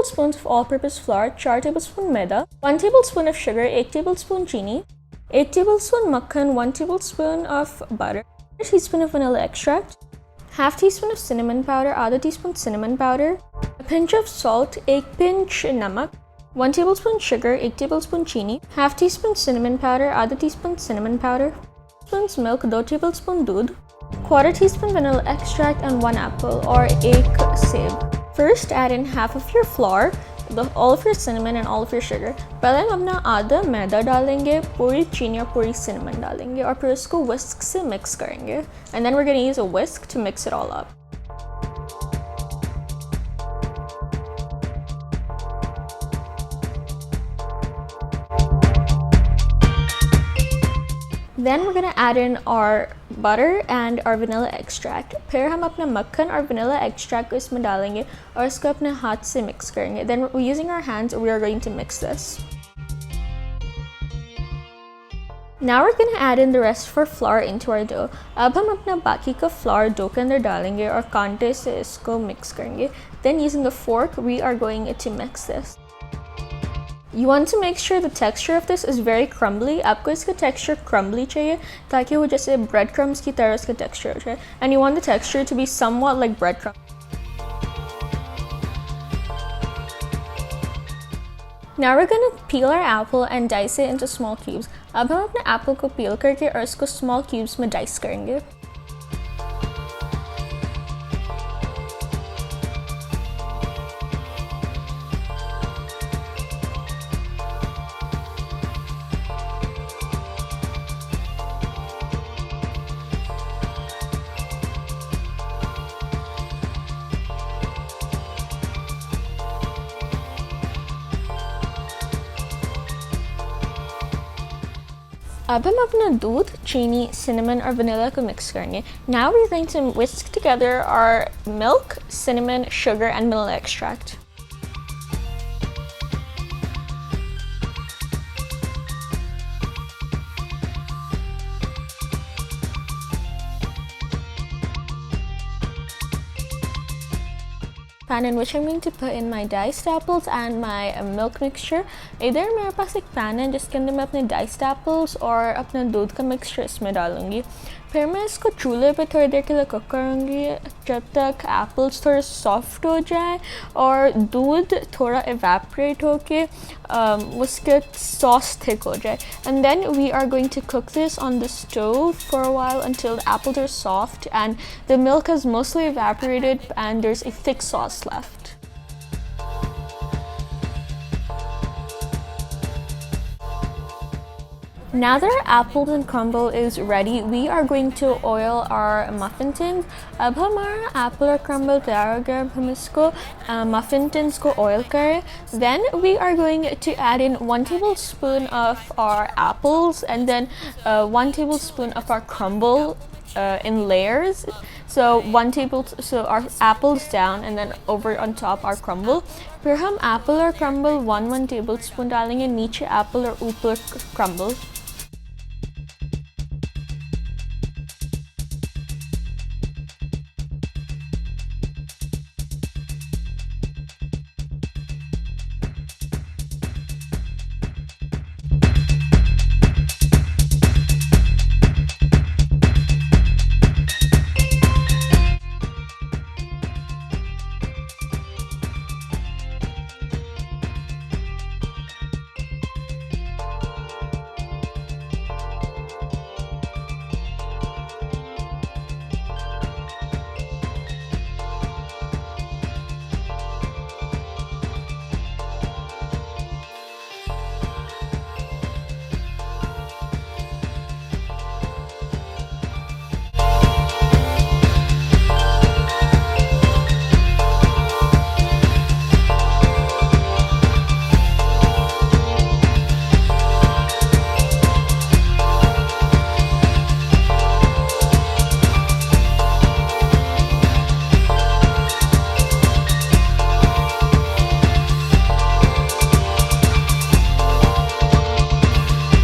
tablespoons of all-purpose flour, 4 tablespoon maida, 1 tablespoon of sugar, 8 tablespoon chini, 8 tablespoon makhan, 1 tablespoon of butter, 1 teaspoon of vanilla extract, half teaspoon of cinnamon powder, आधा teaspoon cinnamon powder, a pinch of salt, 1 pinch namak, 1 tablespoon sugar, 1 tablespoon chini, half teaspoon cinnamon powder, आधा teaspoon cinnamon powder, spoons milk, 2 tablespoon दूध, quarter teaspoon vanilla extract and 1 apple or 1 सेब. First add in half of your flour, all of your cinnamon and all of your sugar. पहले हम अपना आधा मैदा डालेंगे, पूरी चीनी और पूरी cinnamon डालेंगे और फिर इसको whisk से mix करेंगे. And then we're going to use a whisk to mix it all up. Then we're going to add in our butter and our vanilla extract. फिर हम अपना मक्खन और vanilla extract को इसमें डालेंगे और इसको अपने हाथ से mix करेंगे. Then using our hands, we are going to mix this. Now we're going to add in the rest of our flour into our dough. अब हम अपना बाकी का flour dough के अंदर डालेंगे और कांटे से इसको mix करेंगे. Then using a fork, we are going to mix this. You want to make sure the texture of this is very crumbly. आपको इसका texture crumbly चाहिए ताकि वो जैसे breadcrumbs की तरह इसका texture हो जाए. And you want the texture to be somewhat like breadcrumbs. Now we're going to peel our apple and dice it into small cubes. अब हम अपने apple को peel करके और इसको small cubes में dice करेंगे. अब हम अपना दूध, चीनी, cinnamon और vanilla को mix करेंगे. Now we're going to whisk together our milk, cinnamon, sugar and vanilla extract. Pan in which I'm going to put in my diced apples and my milk mixture. Either मेरे पास एक pan है जिसके अंदर मैं अपने diced apples और अपना दूध का mixture इसमें डालूंगी. फिर मैं इसको चूल्हे पे थोड़ी देर के लिए कुक करूंगी जब तक apples थोड़े soft हो जाए और दूध थोड़ा evaporate होके उसके sauce thick हो जाए. And then we are going to cook this on the stove for a while until the apples are soft and the milk has mostly evaporated and there's a thick sauce left. Now that our apples and crumble is ready, we are going to oil our muffin tins. अब हमारा apple और crumble तैयार हो गया. अब हम इसको muffin tins को oil करें. Then we are going to add in 1 tablespoon of our apples and then 1 tablespoon of our crumble in layers. So our apples down and then over on top our crumble. फिर हम apple और crumble 1 tablespoon डालेंगे, नीचे apple और ऊपर crumble.